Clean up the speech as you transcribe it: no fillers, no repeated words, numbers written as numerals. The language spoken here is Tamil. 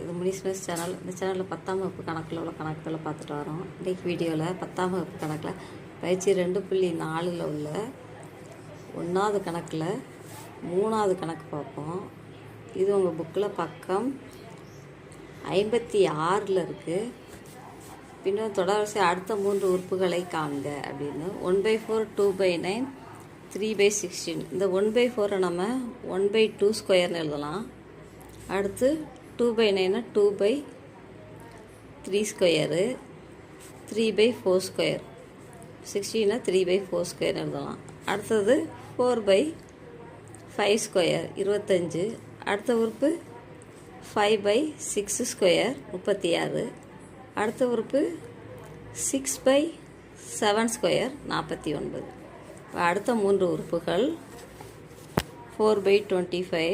இது முனிஸ்மிஸ் சேனல். இந்த சேனலில் 10ஆம் வகுப்பு கணக்கில் உள்ள கணக்குகளை பார்த்துட்டு வரோம். இன்றைக்கு வீடியோவில் 10ஆம் வகுப்பு கணக்கில் பயிற்சி 2.4 உள்ள 1வது கணக்கில் 3வது கணக்கு பார்ப்போம். இது உங்கள் புக்கில் பக்கம் 56 இருக்குது. பின்னர் தொடர்ச்சி அடுத்த 3 உறுப்புகளை காண்க அப்படின்னு 1/4, 2/9, 3/16. இந்த 1/4 நம்ம 1/2² எழுதலாம். அடுத்து 2/9 2/3², 3/4², 16 3/4² எழுதலாம். அடுத்தது 4/5², 25. அடுத்த உறுப்பு 5/6², 36. அடுத்த உறுப்பு 6/7², 49. அடுத்த 3 உறுப்புகள் 4/25,